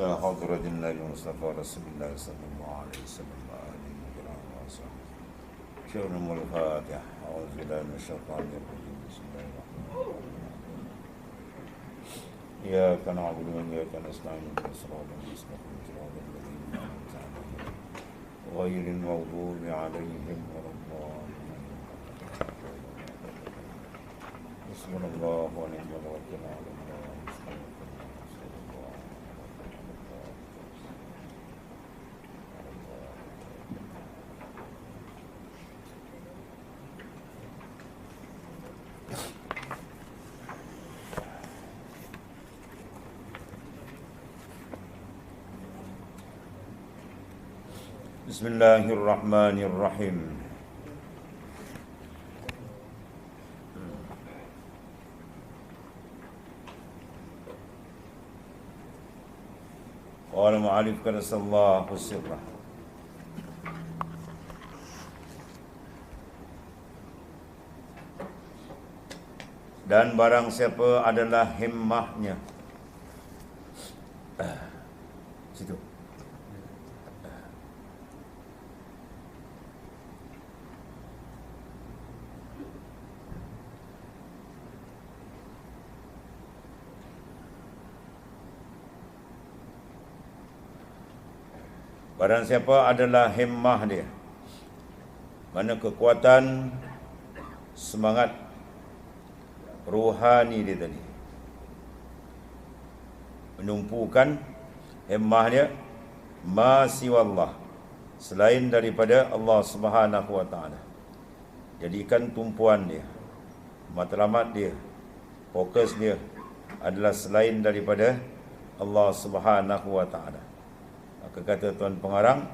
إلى حضرة النبي المصطفى رسول الله صلى الله عليه وسلم وآله الكرام وصحبه. شكرا الفاتحة. أعوذ بالله من الشيطان الرجيم. بسم الله الرحمن الرحيم. إياك نعبد وإياك نستعين اهدنا الصراط المستقيم صراط الذين أنعمت عليهم غير المغضوب عليهم ولا الضالين. حسبنا الله ونعم الوكيل على الله. Bismillahirrahmanirrahim. Qala mu'alif qadasallahu sirrah. Dan barang siapa adalah himmahnya. Situ. Barang siapa adalah himmah dia, mana kekuatan semangat ruhani dia tadi, menumpukan himmah dia ma siwallah, selain daripada Allah Subhanahu wa taala. Jadikan tumpuan dia, matlamat dia, fokus dia adalah selain daripada Allah Subhanahu wa taala. Maka kata Tuan Pengarang,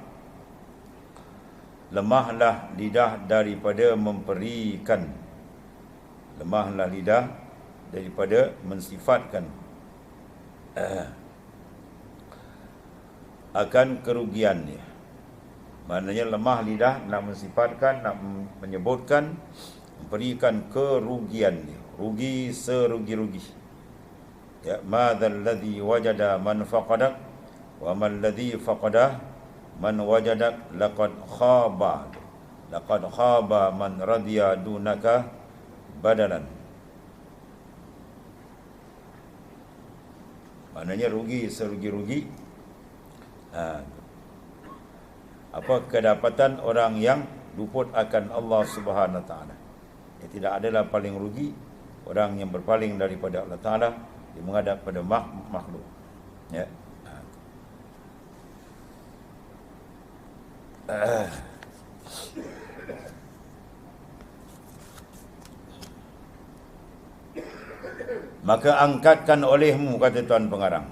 lemahlah lidah daripada memperikan, lemahlah lidah daripada mensifatkan akan kerugiannya. Maknanya lemah lidah nak mensifatkan, nak menyebutkan, memberikan kerugiannya, rugi serugi-rugi. Ya, madzal ladzi wajada man faqadak wa man ladzi faqadah man wajadak laqad khaba man radiya dunaka badalan. Maknanya rugi serugi-rugi. Apa kedapatan orang yang luput akan Allah Subhanahu wa taala. Ya, tidak adalah paling rugi orang yang berpaling daripada Allah taala, dia menghadap pada makhluk. Ya. Maka angkatkan olehmu, kata Tuan Pengarang,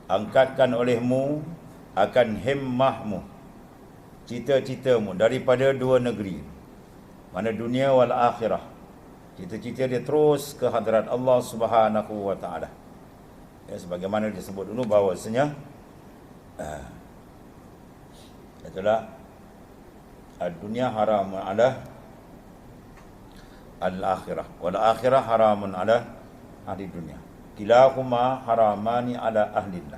angkatkan olehmu akan himmahmu, cita-citamu daripada dua negeri, mana dunia wal akhirah. Cita-cita dia terus ke hadrat Allah Subhanahu wa taala. Ya, sebagaimana disebut dulu bahawasanya itulah dunia haramun ala al-akhirah wal akhirah haramun ala ahli dunia. Kilahuma haramani ala ahlillah.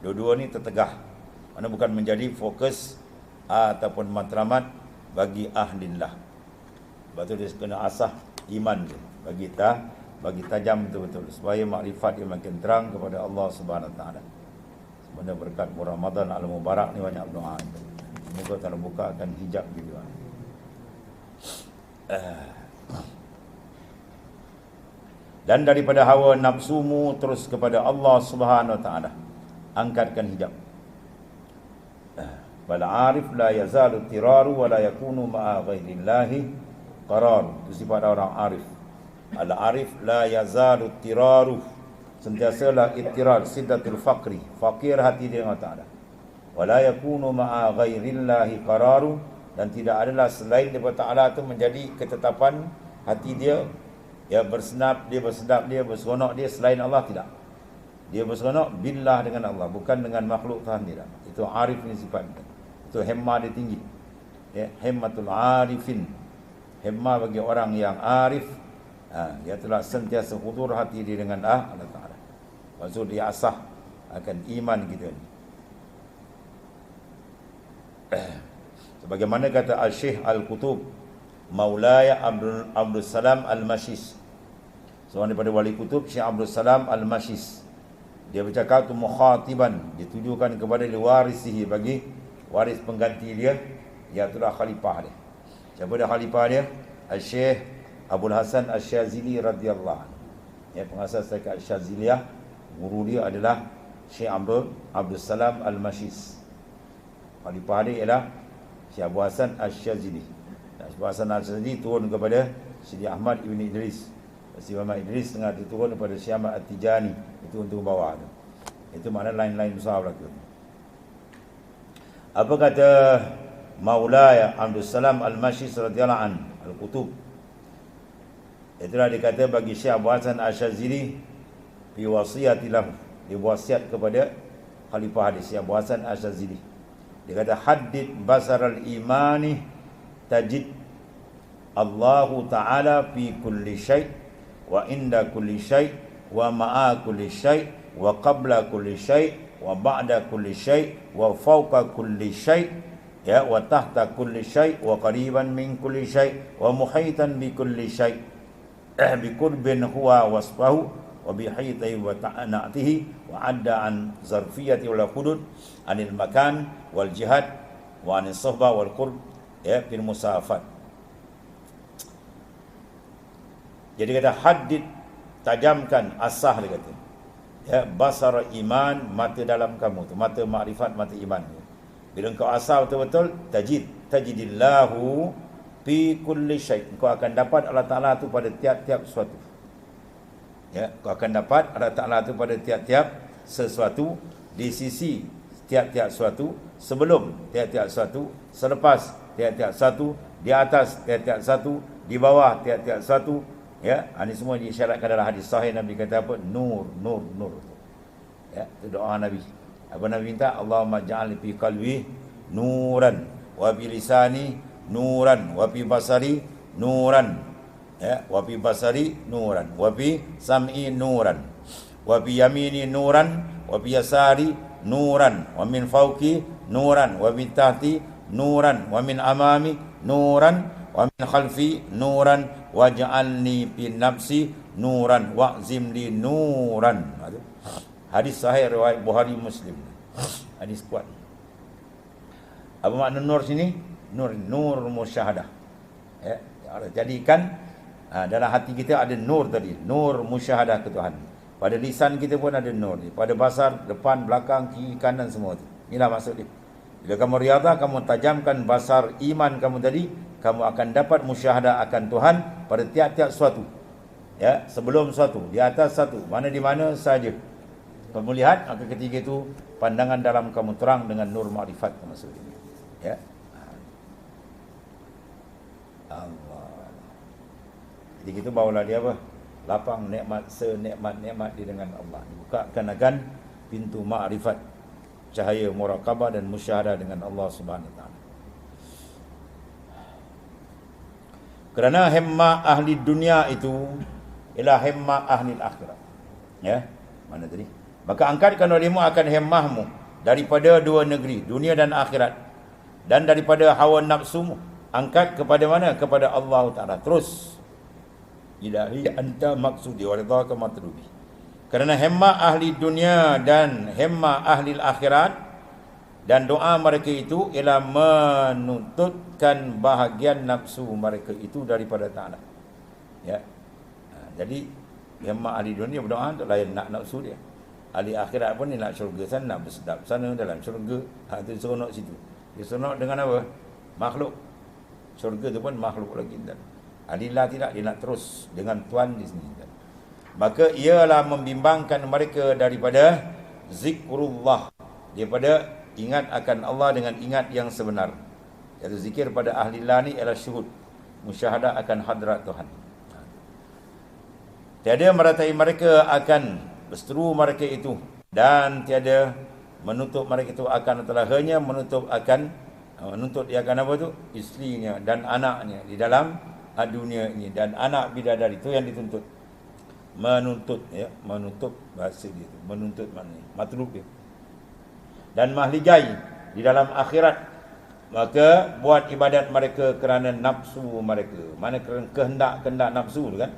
Dua-dua ni tertegah, mana bukan menjadi fokus ataupun matlamat bagi ahlillah. Sebab tu dia kena asah iman dia, bagi tajam betul-betul supaya makrifat dia makin terang kepada Allah Subhanahu wa taala. Sebenarnya berkat Ramadan al-Mubarak ni banyak doa. Semoga Allah bukakan hijab gitu. Dan daripada hawa nafsumu terus kepada Allah Subhanahu wa taala, angkatkan hijab. Bal arif la yazalu tiraru wa la yakunu ma'a ghairillahi qarar. Itu sifat orang arif. Al arif la yazalu tiraru, sentiasalah ittirar, siddatul faqri, fakir hati dia dengan taala. Wala yakunu ma'a ghairillahi qararu, dan tidak adalah selain daripada taala itu menjadi ketetapan hati dia. Ya, bersenap dia, bersedap dia, berseronok dia selain Allah, tidak. Dia berseronok billah dengan Allah, bukan dengan makhluk Tuhan tidak. Itu arif ni sifat. Itu himmah dia tinggi. Ya, himmatul arifin. Himmah bagi orang yang arif, ia telah sentiasa hudur hati dia dengan Allah Ta'ala. Maksud dia asah akan iman kita ni. Sebagaimana kata Al-Syekh Al-Qutub Maulaya Abdul Salam Al-Mashis, seorang daripada wali kutub, Syekh Abdul Salam Al-Mashis, dia bercakap tu mukhatiban, ditujukan kepada liwarisihi, bagi waris pengganti dia, iaitulah khalifah dia. Siapa dah khalifah dia? Al-Syekh Abdul Hasan Al-Syazili radhiyallahu anhu. Ya, pengasas tarekat Syaziliyah, guru dia adalah Syekh Abdul Salam Al-Mashis. Khalifah dia ialah Syekh Abu Hasan Al-Syazili. Abu Hasan Al-Syazili turun kepada Sidi Ahmad Ibn Idris. Sidi Ahmad Idris tengah turun kepada Syekh Ahmad At-Tijani. Itu untuk bawah tu. Itu makna lain-lain besar berlaku. Apa kata Maulaya Abdul Salam Al-Mashis radhiyallahu an Al-Qutub? Itulah dikata bagi Syekh Abu Hasan Al-Syazili fi wasiyati lahu, dia wasiat kepada khalifah dia Syekh Abu Hasan Al-Syazili. Dia kata haddid basaral imani tajid Allahu Ta'ala fi kulli syai' wa inda kulli syai' wa ma'a kulli syai' wa qabla kulli syai' wa ba'da kulli syai' wa fawqa kulli syai', ya, wa tahta kulli syai' wa qariban min kulli syai' wa muhitan bi kulli syai' bi qurbin huwa wasfahu wa bi haythi wa ta'natihi wa adda an zarfiyati wal hudud anil makan wal jihad wa anil suhbah wal qurb, ya, fil musafat. Jadi kata haddid, tajamkan, asah dia kata, ya, basar iman, mata dalam kamu tu, mata makrifat, mata iman. Bila engkau asah betul-betul, tajidillahu fi kulli syai', engkau akan dapat Allah Ta'ala tu pada tiap-tiap sesuatu. Ya, engkau akan dapat Allah Ta'ala tu pada tiap-tiap sesuatu, di sisi tiap-tiap sesuatu, sebelum tiap-tiap sesuatu, selepas tiap-tiap sesuatu, di atas tiap-tiap sesuatu, di bawah tiap-tiap sesuatu. Ya, ini semua disyaratkan dalam hadis sahih. Nabi kata apa? Nur, nur, nur. Ya, itu doa Nabi. Apa Nabi minta? Allahumma ja'al fi qalbi nuran, wa fi lisani nuran, wa fi basari nuran, ya, wa fi basari nuran, wa fi sam'i nuran, wa fi yamini nuran, wa fi yasari nuran, wa min fawqi nuran, wa min tahti nuran, wa min amami nuran, wa min khalfi nuran, waj'alni fi nafsi nuran wa'zim li nuran. Hadis sahih riwayat Bukhari Muslim. Hadis kuat. Apa makna nur sini? Nur, nur musyahadah. Ya, jadikan dalam hati kita ada nur tadi, nur musyahadah ke Tuhan. Pada lisan kita pun ada nur ni. Pada basar, depan, belakang, kiri, kanan, semua tu. Inilah maksud dia. Bila kamu riyadhah, kamu tajamkan basar iman kamu tadi, kamu akan dapat musyahadah akan Tuhan pada tiap-tiap suatu. Ya, sebelum suatu, di atas satu, mana di mana saja. Kamu lihat, maka ketika itu pandangan dalam kamu terang dengan nur makrifat maksudnya. Ya. Allah. Jadi itu barulah dia apa? Lapang nikmat, senikmat-nikmat di dengan Allah. Dibukakan akan pintu makrifat, cahaya muraqabah dan musyahadah dengan Allah Subhanahu wa taala. Kerana hemmah ahli dunia itu ialah hemmah ahli akhirat. Ya, mana tadi? Maka angkatkan olehmu akan hemmahmu daripada dua negeri, dunia dan akhirat, dan daripada hawa nafsumu, angkat kepada mana? Kepada Allah Ta'ala. Terus ilahi anta maksudi wa ridhaka matlubi. Kerana hemmah ahli dunia dan hemmah ahli akhirat, dan doa mereka itu ialah menuntutkan bahagian nafsu mereka itu daripada Ta'ala. Ya. Jadi hemmah ahli dunia berdoa untuk layan nak nafsu dia. Ahli akhirat pun dia nak syurga sana, nak bersedap sana dalam syurga. Itu seronok situ. Dia seronok dengan apa? Makhluk. Syurga tu pun makhluk lagi. Adillah tidak, dia nak terus dengan Tuhan di sini. Maka ialah membimbangkan mereka daripada zikrullah, daripada ingat akan Allah dengan ingat yang sebenar. Iaitu zikir pada ahlillah ni ialah syuhud, musyahadah akan hadrat Tuhan. Tiada meratai mereka akan berseteru mereka itu, dan tiada menutup mereka itu akan telah hanya menutup akan menuntut dia akan apa tu? Isterinya dan anaknya di dalam dunia ini, dan anak bidadari itu yang dituntut. menuntut, ya, menuntut bahasa dia tu, menuntut maknanya, matlub dia. Dan mahligai di dalam akhirat, maka buat ibadat mereka kerana nafsu mereka. Mana kerana kehendak nafsu tu kan.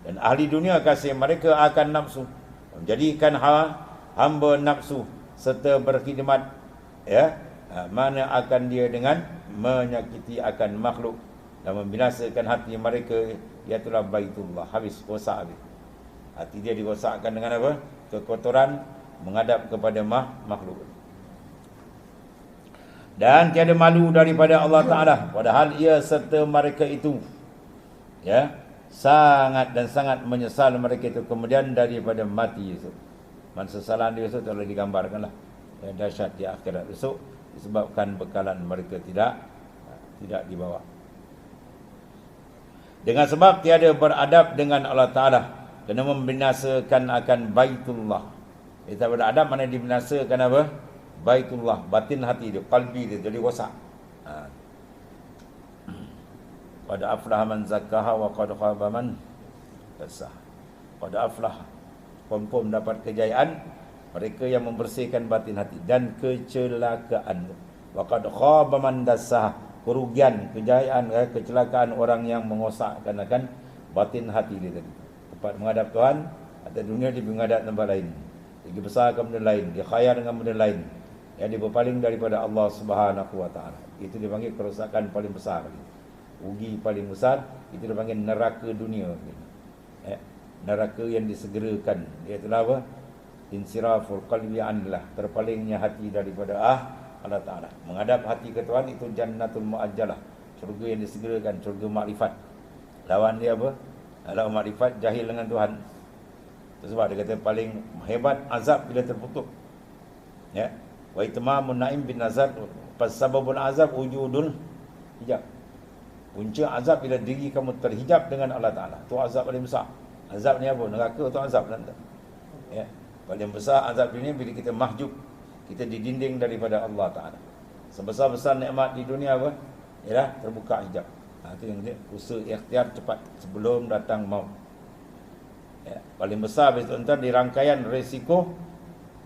Dan ahli dunia kasih mereka akan nafsu. Jadikan hamba nafsu serta berkhidmat, ya, mana akan dia dengan menyakiti akan makhluk dan membinasakan hati mereka, iaitulah Baitullah. Habis, rosak habis. Hati dia dirosakkan dengan apa? Kekotoran menghadap kepada makhluk. Dan tiada malu daripada Allah Ta'ala, padahal ia serta mereka itu, ya, sangat dan sangat menyesal mereka itu kemudian daripada mati esok. Kesesalan dia esok telah digambarkan lah, yang dahsyat di akhirat esok, disebabkan bekalan mereka tidak dibawa. Dengan sebab tiada beradab dengan Allah Ta'ala, kena membinasakan akan Baitullah. Kita beradab mana dibinasakan apa? Baitullah, batin hati dia, qalbi dia jadi rosak. Qad aflaha man zakkaha wa qad khaba man dassaha. Qad aflaha, confirm dapat kejayaan mereka yang membersihkan batin hati, dan kecelakaan wa qad khaba man dassaha, kerugian, kejayaan, kecelakaan orang yang mengosakkan akan batin hati dia tadi. Tempat menghadap Tuhan atau dunia, dia menghadap tempat lain, lagi besar ke benda lain, dia khayal dengan benda lain yang dia berpaling daripada Allah Subhanahu wa Ta'ala. Itu dipanggil kerosakan paling besar, rugi paling besar. Itu dipanggil neraka dunia, neraka yang disegerakan. Iaitulah apa? Insiraful qalbi anillah, terpalingnya hati daripada Allah Ta'ala. Menghadap hati ke Tuhan itu jannatul mu'ajjalah, syurga yang disegerakan, syurga makrifat. Lawan dia apa? Lawan makrifat, jahil dengan Tuhan. Sebab dia kata paling hebat azab bila terputus, ya. Wa itmamun naim bin nazar, pasababul azab wujudul hijab. Punca azab bila diri kamu terhijab dengan Allah Ta'ala, tu azab paling besar. Azab ni apa? Neraka tu azab, ya. Paling besar azab dunia bila kita mahjub, kita didinding daripada Allah Ta'ala. Sebesar-besar nikmat di dunia apa? Ialah terbuka hijab. Itu yang dia usaha ikhtiar cepat sebelum datang maut. Ya, paling besar tuan-tuan di rangkaian resiko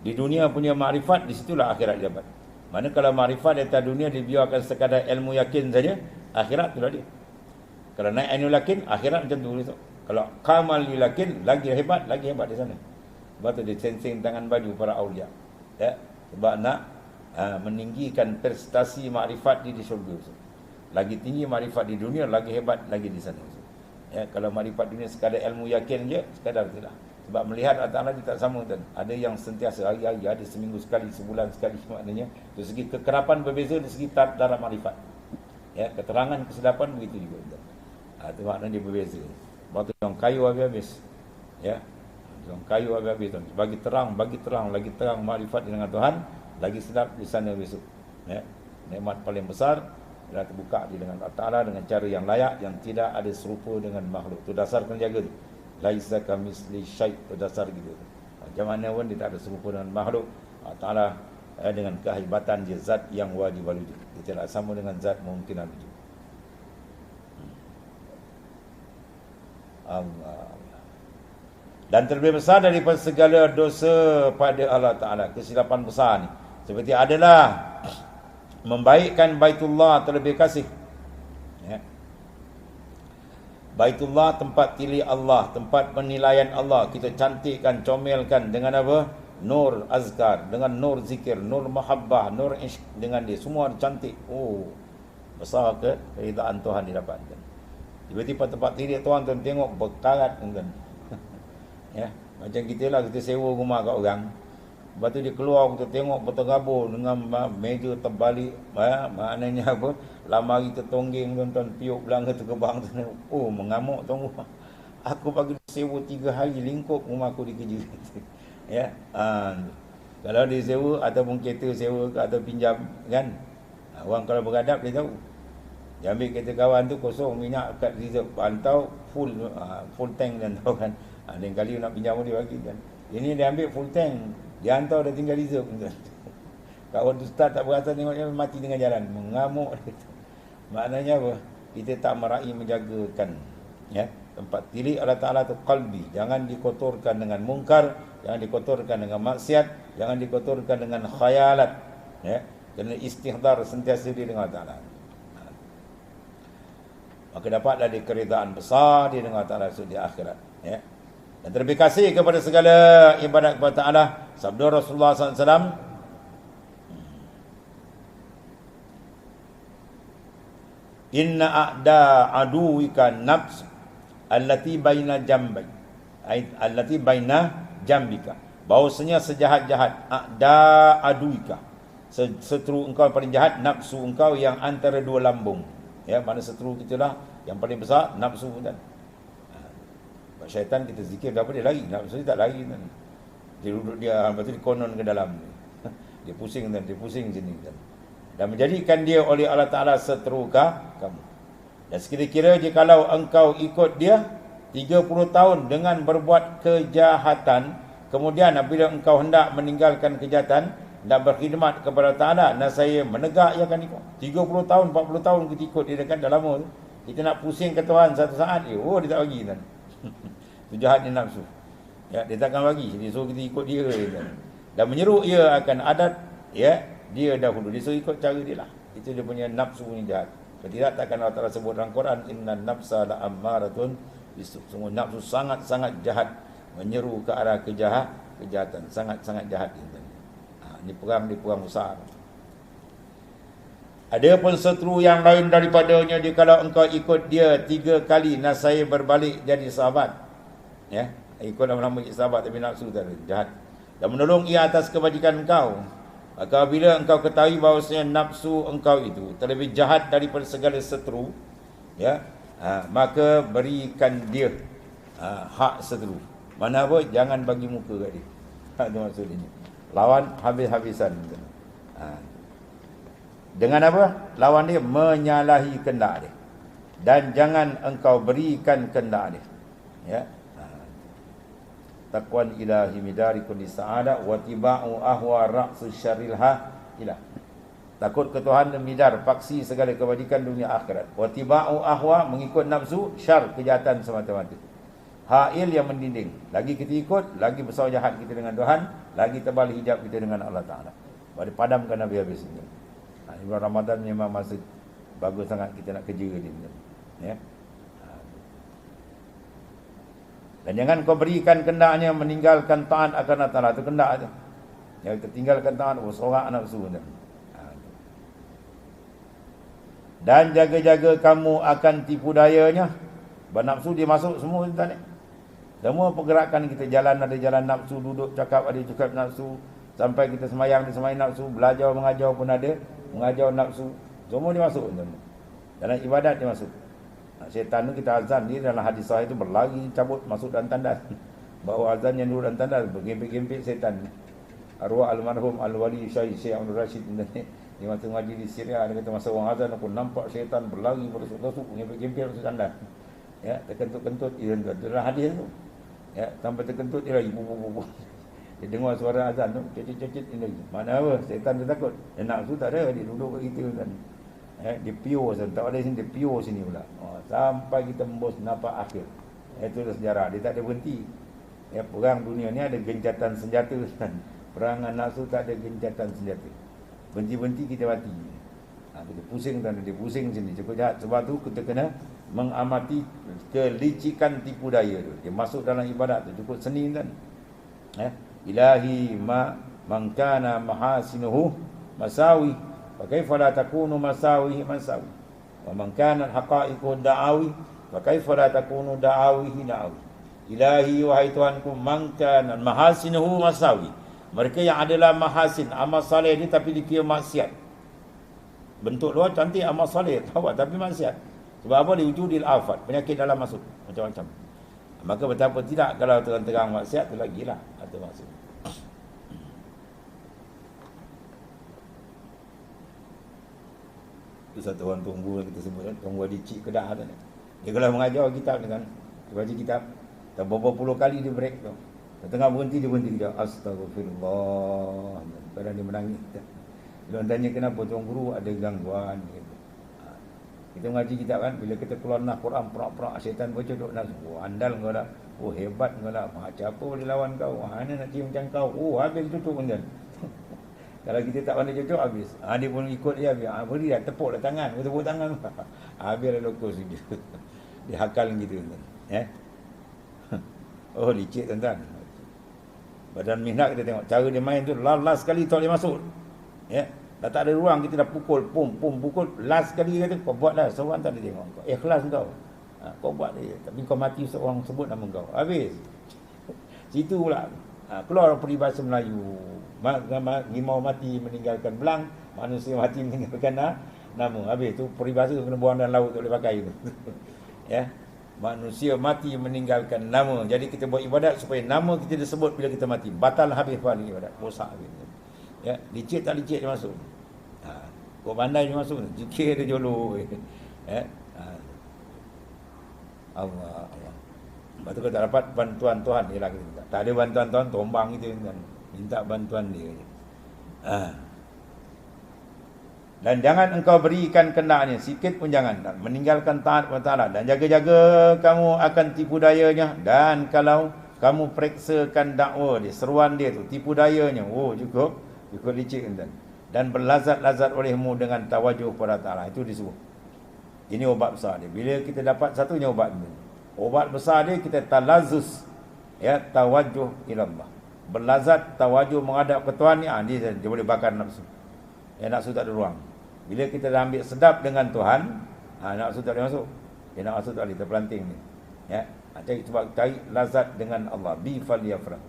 di dunia punya makrifat, di situlah akhirat dapat. Mana kalau makrifat di atas dunia dibiarkan sekadar ilmu yakin saja, akhirat itulah dia. Kalau naik ilmu yakin, akhirat macam tu. Kalau kamal yakin, lagi hebat di sana. Sebab tu dia sensing tangan baju para awliya, ya, sebab nak meninggikan prestasi makrifat di syurga. Lagi tinggi makrifat di dunia, lagi hebat lagi di sana. Ya, kalau makrifat dunia sekadar ilmu yakin je, sekadar tidak. Sebab melihat Allah Ta'ala dia tak sama, kan? Ada yang sentiasa hari-hari, ada seminggu sekali, sebulan sekali, maknanya dari segi kekerapan berbeza, dari segi darah makrifat. Ya, keterangan, kesedapan begitu juga. Itu maknanya dia berbeza. Waktu yang kayu habis-habis, ya, yang kayu habis-habis, bagi terang, lagi terang makrifat dengan Tuhan, lagi sedap di sana besok. Ya, nikmat paling besar adalah terbuka dengan Allah Ta'ala dengan cara yang layak, yang tidak ada serupa dengan makhluk. Itu dasar kena jaga tu. Laisa kamisli syai', itu dasar gitu. Macam mana pun dia tak ada serupa dengan makhluk. Allah Ta'ala dengan kehebatan dia, zat yang wajib wujud. Dia tidak sama dengan zat mungkin wujud. Allah. Dan terlebih besar daripada segala dosa pada Allah Ta'ala, kesilapan besar ni, seperti adalah membaikkan Baitullah terlebih kasih, ya. Baitullah tempat tilih Allah, tempat penilaian Allah, kita cantikkan, comelkan dengan apa? Nur azkar, dengan nur zikir, nur mahabbah, nur ishq, dengan dia semua cantik. Oh, besar ke keridaan Tuhan didapatkan. Tiba-tiba tempat tilih Tuhan tengok berkarat, kan. Ya, macam kita lah, kita sewa rumah kat orang. Lepas tu dia keluar, kita tengok berterabur dengan meja terbalik, maknanya apa? Lamari tertongging, tuan-tuan, piuk belanga terkebang. Oh, mengamuk tuan rumah. Aku bagi sewa 3 hari lingkup rumah aku dikerja. Ya, kalau dia sewa ataupun kereta sewa atau pinjam, kan, orang kalau beradab dia tahu. Dia ambil kereta kawan tu kosong, minyak kat reserve, pantau full tank, dan tahu kan. Lain kali nak pinjam dia bagi, kan. Ini dia ambil full tank, dia hantar dah tinggal reserve. Kawan tu start tak berasa, tengoknya mati dengan jalan, mengamuk. Maknanya apa? Kita tak meraih menjagakan, ya, tempat tilik Allah Ta'ala tu qalbi. Jangan dikotorkan dengan mungkar, jangan dikotorkan dengan maksiat, jangan dikotorkan dengan khayalat. Ya, kena istihdar sentiasa dengan Allah Ta'ala. Maka dapatlah di keridaan besar di dengan Allah Ta'ala di akhirat. Ya. Dan terlebih kasih kepada segala ibadat kepada Allah. Sabda Rasulullah SAW, inna a'da aduwika nafs allati baina jambai, allati baina jambika. Bahawasanya sejahat-jahat a'da aduwika, seteru engkau yang paling jahat, nafsu engkau yang antara dua lambung. Ya, mana seteru kita lah yang paling besar, nafsu kan. Syaitan kita zikir apa dia lari, nafsu dia tak lari kan. Dia duduk dia, lepas tu dia konon ke dalam. Dia pusing kan, dia pusing sini kan. Dan menjadikan dia oleh Allah Ta'ala seterukah kamu. Dan sekira-kira jikalau engkau ikut dia 30 tahun dengan berbuat kejahatan, kemudian apabila engkau hendak meninggalkan kejahatan dan berkhidmat kepada Ta'ala, dan saya menegak ia akan ikut 30 tahun, 40 tahun kita ikut dia dekat dah lama tu. Kita nak pusing ke Tuhan satu saat, dia tak bagi kan. Itu jahat ni nafsu. Ya, dia takkan bagi, dia suruh kita ikut dia kan. Dan menyeru ia akan adat, ya, dia dahulu, dia suruh ikut cara dia lah. Itu dia punya nafsu ni jahat. Kalau tidak, takkan Allah Ta'ala sebut dalam Quran, inna nafsa la'ammaratun bisu. Sungguh nafsu sangat-sangat jahat, menyeru ke arah kejahatan, sangat-sangat jahat. Ini perang besar. Ada pun seteru yang lain daripadanya, kalau engkau ikut dia 3 kali, nasaya berbalik jadi sahabat. Ya, ikut nama-nama sahabat tapi nafsu tadi jahat. Dan menolong ia atas kebajikan engkau. Maka bila engkau ketahui bahawasanya nafsu engkau itu terlebih jahat daripada segala seteru, ya, maka berikan dia hak seteru. Mana apa? Jangan bagi muka kat dia. Itu maksud ini. Lawan habis-habisan. Dengan apa? Lawan dia menyalahi kehendak dia. Dan jangan engkau berikan kehendak dia. Ya. Taqwan ilahi midari kulli sa'ada wa tiba'u ahwa ra'su syaril ilah. Takut ke Tuhan dan midar paksi segala kebajikan dunia akhirat. Wa tiba'u ahwa, mengikut nafsu, syar, kejahatan semata-mata. Ha'il yang mendinding. Lagi kita ikut, lagi besar jahat kita dengan Tuhan, lagi tebal hijab kita dengan Allah Ta'ala. Bagi padamkan habis-habis ini. Bulan Ramadan memang masa bagus sangat kita nak kerja ni. Ya. Dan jangan kau berikan kendaknya meninggalkan taat akan Allah Ta'ala. Itu kendak tu. Yang kita tinggalkan taat, sorak nafsu. Dan jaga-jaga kamu akan tipu dayanya. Bernafsu dia masuk semua kita ni. Semua pergerakan kita, jalan ada jalan nafsu, duduk cakap ada cakap nafsu, sampai kita semayang ada semayang nafsu, belajar mengajar pun ada mengajar nafsu. Semua dia masuk. Dalam ibadat dia masuk. Syaitan tu kita azan ni dalam hadis sahih itu berlari cabut masuk dalam tandas. Bawa azan yang duduk dalam tandas, bergempit-gempit syaitan. Arwah almarhum Al-Wali Syekh Abdul Rashid di masa ngaji di Syria, dia kata masa orang azan aku nampak syaitan berlari bertusuk-tusuk, gempit-gempit masuk tandas. Ya, terkentut-kentut dalam hadis tu. Ya, sampai terkentut dia lagi bubu. Dia dengar suara azan tu, cecit-cecit ini lagi. Mana apa? Syaitan dia takut. Dia nafsu tak ada, dia duduk kat kita kan. Ya, dia pure tak ada sini, dia pure sini pula. Sampai kita membos nafas akhir. Itulah sejarah, dia tak ada berhenti. Ya, perang dunia ni ada gencatan senjata kan. Perangan nafsu tak ada gencatan senjata. Berhenti-berhenti kita mati. Kita pusing dan dia pusing sini cukup jahat. Sebab tu kita kena mengamati kelicikan tipu daya tu. Dia masuk dalam ibadat tu cukup seni kan. Ya, ilahi man kana mahasinuhu masawi fa kaifa la takunu masawihi masawi wa man kana haqa'iqu da'awi fa kaifa la takunu da'awihi da'awi. Ilahi wahai Tuhanku, man kana mahasinuhu masawi, mereka yang adalah mahasin amal saleh ni tapi dikira maksiat. Bentuk luar cantik amal saleh tapi maksiat. Sebab apa? Diwujudil afat, penyakit dalam masuk macam-macam. Maka betapa tidak kalau terang-terang maksiat tu lagi lah atau maksud. Itu satu orang tunggu kita sebut kan, tunggu di Cik Kedah tu. Dia kalau mengajar kitab dengan dia baca kitab, tak berapa puluh kali dia break tu. Tengah berhenti dia berhenti dia astagfirullah. Kadang dia menangis. Dia tanya kenapa tuan guru ada gangguan gitu. Kita ngaji kitab kan, bila kita keluar nak Quran perak-perak, syaitan baca duk nas. Oh, andal kau dah. Oh, hebat kau dah. Macam apa boleh lawan kau? Mana nak cium macam kau? Oh, habis tutup kan. Kalau kita tak pandai cocok, habis. Dia pun ikut dia habis. Beri dah, tepuk dah tangan. Tepuk tangan. Habis dah lokus dia. Dia hakal gitu. Oh, licik tuan-tuan. Badan Mihnat kita tengok. Cara dia main tu, last sekali tak boleh masuk. Dah tak ada ruang, kita dah pukul. Pukul. Last sekali kata, kau buat dah. Seorang tak ada tengok. Ikhlas kau. Kau buat dia. Tapi kau mati, seorang sebut nama kau. Habis. Situ pula. Keluar peribahasa Melayu. Rimau mati meninggalkan belang, manusia mati meninggalkan nama. Habis tu peribahasa kena buang dalam laut, tak boleh pakai tu. Manusia mati meninggalkan nama. Jadi kita buat ibadat supaya nama kita disebut bila kita mati. Batal habis pahala ibadat. Rosak habis. Licik tak licik dia masuk. Kau pandai dia masuk. Zikir dia jolok. Allah. Lepas tu kalau tak dapat bantuan Tuhan, ialah kita minta. Tak ada bantuan Tuhan, tombang kita kan. Minta bantuan dia. Dan jangan engkau berikan kendaknya, sikit pun jangan. Dan meninggalkan taat kepada Allah. Dan jaga-jaga kamu akan tipu dayanya. Dan kalau kamu periksakan dakwa dia, seruan dia tu, tipu dayanya. Oh, cukup licik kan. Dan berlazat-lazat olehmu dengan tawajuh kepada Allah. Itu disebut. Ini obat besar dia. Bila kita dapat satunya obat ini. Obat besar dia kita talazus, tawajuh ilallah. Berlazat tawajuh menghadap ke Tuhan ni, dia boleh bakar nafsu. Nafsu tak ada ruang. Bila kita dah ambil sedap dengan Tuhan, nafsu tak boleh masuk. Nafsu tak boleh terpelanting ni. Cari lazat dengan Allah. Bi falyafrah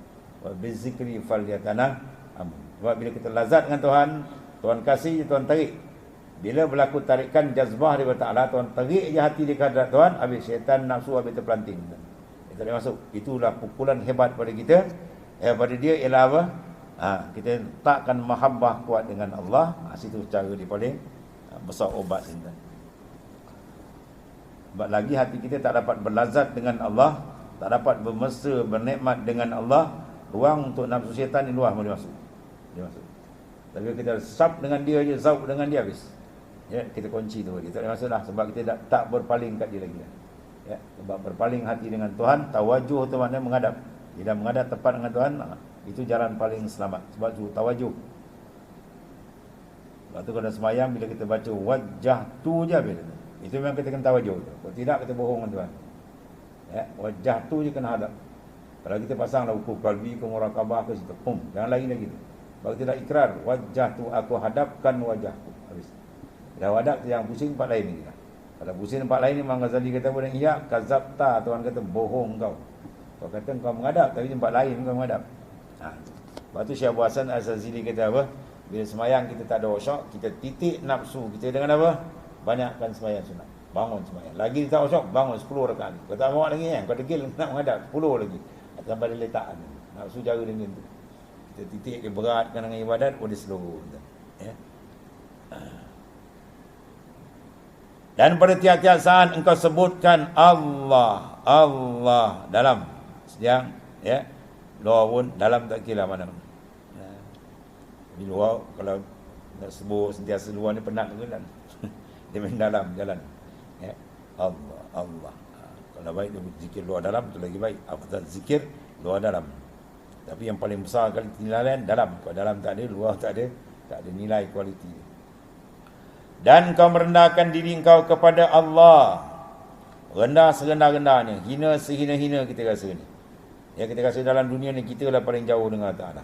wa bi zikri falyatanah amun. Sebab bila kita lazat dengan Tuhan, Tuhan kasih, Tuhan tarik. Bila berlaku tarikan jazbah daripada Ta'ala, Tuhan tarik je hati dia ke hadarat Tuhan, habis syaitan nafsu habis terpelanting. Dia tak boleh masuk. Itulah pukulan hebat pada kita. Pada dia ialah apa? Kita takkan mahabbah kuat dengan Allah. Situ cara dia paling besar obat kita. Sebab lagi hati kita tak dapat berlazat dengan Allah, tak dapat bermesra, bernikmat dengan Allah, ruang untuk nafsu syaitan ni luar boleh masuk. Dia masuk. Tapi kita sab dengan dia je, zauk dengan dia habis. Kita kunci tu. Dia tak boleh masuk dah. Sebab kita tak berpaling kat dia lagi. Sebab berpaling hati dengan Tuhan, tawajuh tu maknanya menghadap. Bila menghadap tepat dengan Tuhan, itu jalan paling selamat. Sebab tu tawajuh. Sebab tu kalau semayang, bila kita baca wajah tu je habis. Itu memang kita kena tawajuh. Kalau tidak, kita bohong dengan Tuhan. Wajah tu je kena hadap. Kalau kita pasanglah ukur kalbi ke murakabah ke situ, jangan lagi. Sebab kita dah ikrar, wajah tu aku hadapkan wajahku. Habis. Dah hadap tu yang pusing tempat lain ni. Kalau pusing tempat lain ni, Imam Ghazali kata pun iya kazabta, Tuhan kata bohong kau. Kau kata kau menghadap, tapi tempat lain kau menghadap. Lepas tu Syekh Abu Hasan Az-Zazili kata apa? Bila semayang kita tak ada khusyuk, kita titik nafsu kita dengan apa? Banyakkan semayang sunat. Bangun semayang. Lagi tak khusyuk, bangun 10 rakaat. Kau tak bawa lagi kau degil nak menghadap 10 lagi. Sampai dia letak nafsu jaga dengan tu. Kita titik dia beratkan dengan ibadat, boleh slow. Dan pada tiap-tiap saat engkau sebutkan Allah dalam siang, luar pun dalam tak kira mana. Di luar kalau nak sebut sentiasa luar ni penat kan. Dia main dalam jalan. Allah. Kalau baik dia zikir luar dalam tu lagi baik. Afdal zikir luar dalam. Tapi yang paling besar kali nilaian dalam. Kalau dalam tak ada, luar tak ada nilai kualiti. Dan kau merendahkan diri kau kepada Allah. Rendah serendah-rendahnya, hina sehina-hina kita rasa ni. Kita rasa dalam dunia ni kita lah paling jauh dengan Allah Ta'ala.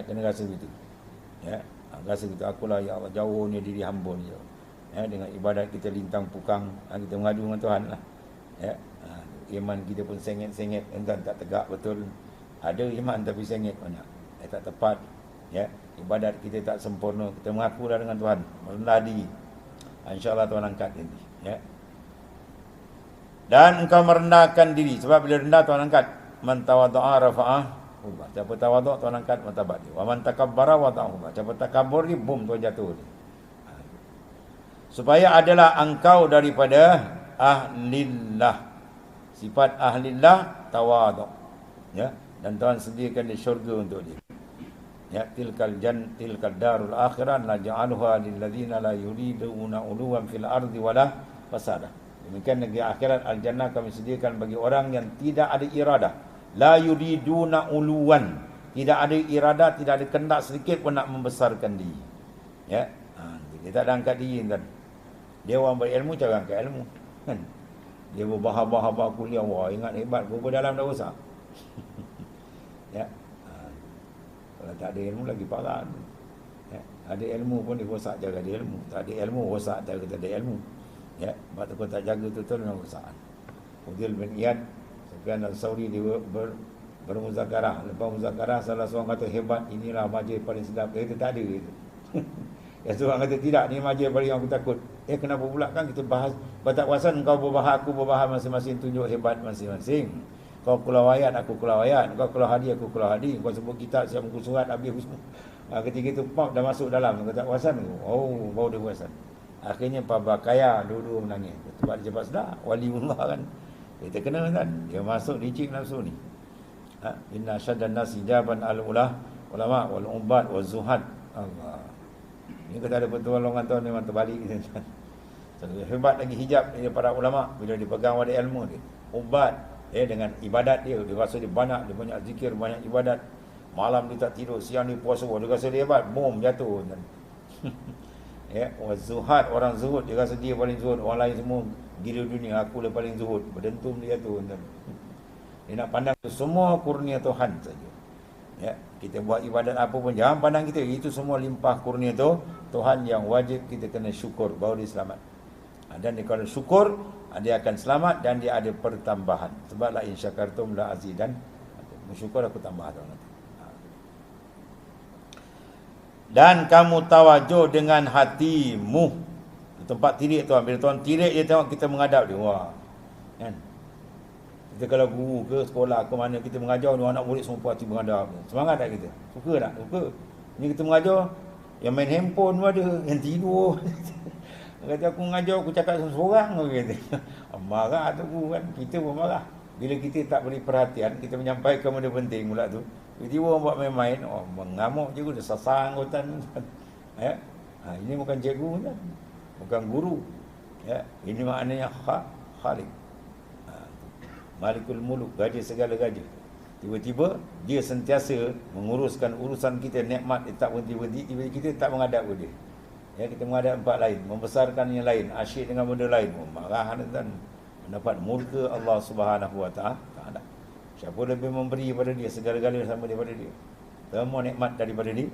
Kena rasa begitu. Rasa begitu, akulah ya Allah jauhnya diri hamba ni. Dengan ibadat kita lintang pukang, kita mengadu dengan Tuhan lah. Iman kita pun sengit-sengit, entah tak tegak betul. Ada iman tapi sengit banyak. Tak tepat. Ibadat kita tak sempurna. Kita mengaku dah dengan Tuhan, merendah diri. InsyaAllah Tuhan angkat nanti. Dan engkau merendahkan diri. Sebab bila rendah Tuhan angkat. Man tawaddu'a rafa'ah. Siapa tawaddu' Tuhan angkat martabat dia. Wa man takabbara wada'ahu. Siapa takabbur ni, boom, Tuhan jatuh dia. Supaya adalah engkau daripada ahlillah. Sifat ahlillah tawaddu'. Dan Tuhan sediakan di syurga untuk dia. Tilkal darul akhirah naj'aluha lil ladzina la yuriduna uluwan fil ardi wala fasadah. Demikian negeri akhirat al-jannah kami sediakan bagi orang yang tidak ada iradah, la yuriduna uluwan, tidak ada iradah, tidak ada kehendak sedikit pun nak membesarkan diri. Ya, dia tak ada angkat diri kan. Dia orang berilmu cara angkat ilmu kan. Dia berbahar-bahar kuliah, wah ingat hebat, berapa dalam dah rosak. Ya. Kalau tak ada ilmu lagi parah. Ya. Ada ilmu pun dia rosak cara ada ilmu. Tak ada ilmu rosak cara tak ada ilmu. Ya, sebab tu tak jaga betul dengan rosakan. Fudil bin Iyad, Sufyan al-Thawri dia bermuzakarah. Lepas muzakarah salah seorang kata hebat, inilah majlis paling sedap. Dia kata tak ada gitu. Yang seorang kata tidak, ni majlis paling yang aku takut. Kenapa pula kan kita bahas batak wasan, kau berbahas, aku berbahas, masing-masing tunjuk hebat masing-masing. Kau keluar ayat, aku keluar ayat. Kau keluar hadis, aku keluar hadis. Kau sebut kitab, siap muka surat, habis aku semua. Ketika itu pop dah masuk dalam batak wasan. Oh, baru dia wasan. Akhirnya Pak Kaya dua-dua menangis. Sebab dia cepat sedar, waliullah kan. Kita kena kan, dia masuk licik nafsu ni. Inna syaddan nas hijaban al-ulah ulama wal ubad wal zuhad. Allah. Ini kata ada pertolongan tuan memang terbalik gitu. Hebat lagi hijab dia para ulama bila dipegang pada ilmu dia. Ubad dengan ibadat dia rasa dia banyak zikir, banyak ibadat. Malam dia tak tidur, siang dia puasa, dia rasa dia hebat, bom jatuh kan. Ya, zuhad, orang zuhud dia rasa dia paling zuhud, orang lain semua gila dunia, aku lah paling zuhud, berdentum dia tu. Dia nak pandang semua kurnia Tuhan saja. Ya, kita buat ibadat apa pun jangan pandang kita, itu semua limpah kurnia tu Tuhan yang wajib kita kena syukur baru dia selamat. Dan kalau syukur dia akan selamat dan dia ada pertambahan. Sebab la in syakartum la azidan. Bersyukur aku tambah tuan. Dan kamu tawajuh dengan hatimu. Tempat tirik tuan, bila tuan tirik dia tengok kita menghadap dia, wah kan. Kita kalau guru ke sekolah ke mana kita mengajar ni, anak murid semua puas hati menghadap. Semangat tak kita? Suka tak? Suka. Ni kita mengajar, yang main handphone pun ada, yang tidur. Kata aku mengajar, aku cakap seorang kata. Marah tu kan, kita pun marah. Bila kita tak beri perhatian, kita menyampaikan benda penting pula tu, tiba-tiba orang buat main-main, mengamuk je, dia sasang hutan. Ya? Ini bukan cikgu kan? Bukan guru. Ya? Ini maknanya Khalik. Malikul Muluk, gaji segala gaji. Tiba-tiba dia sentiasa menguruskan urusan kita, nikmat dia tak berhenti-berhenti, tiba-tiba kita tak menghadap ke dia. Ya, kita menghadap tempat lain, membesarkan yang lain, asyik dengan benda lain, marah dan mendapat murka Allah Subhanahu wa taala. Siapa lebih memberi pada dia, segala-galanya sama daripada dia. Semua nikmat daripada dia.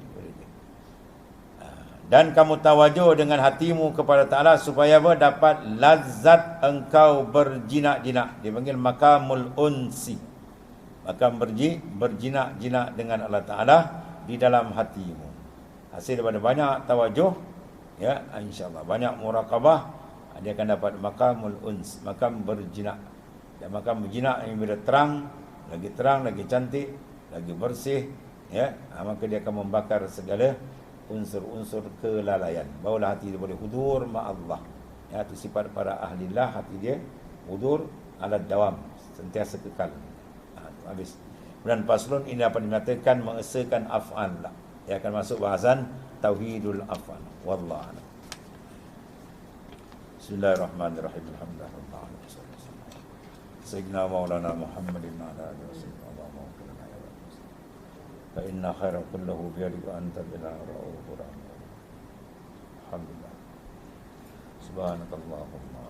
Dan kamu tawajuh dengan hatimu kepada Ta'ala supaya dapat lazat engkau berjinak-jinak. Dia panggil makamul unsi. Makam berjinak-jinak dengan Allah Ta'ala di dalam hatimu. Hasil daripada banyak tawajuh, ya, insyaAllah banyak muraqabah, dia akan dapat makamul uns, makam berjinak. Dan makam berjinak yang bila terang, lagi cantik, lagi bersih, ya, maka dia akan membakar segala unsur-unsur kelalaian. Barulah hati dia boleh hudur ma'allah. Ya, itu sifat para ahlillah, hati dia hudur ala dawam, sentiasa kekal. Habis. Dan paslon ini dapat dinyatakan mengesahkan af'al. Dia akan masuk bahasan tauhidul af'al. Wallahu a'lam. Bismillahirrahmanirrahim. Alhamdulillah. Sayyidina Maulana Muhammadin ala alihi wasallam. Fa inna khaira kullahu bi yadika anta bila ra'ufur rahim. Alhamdulillah. Subhanakallahumma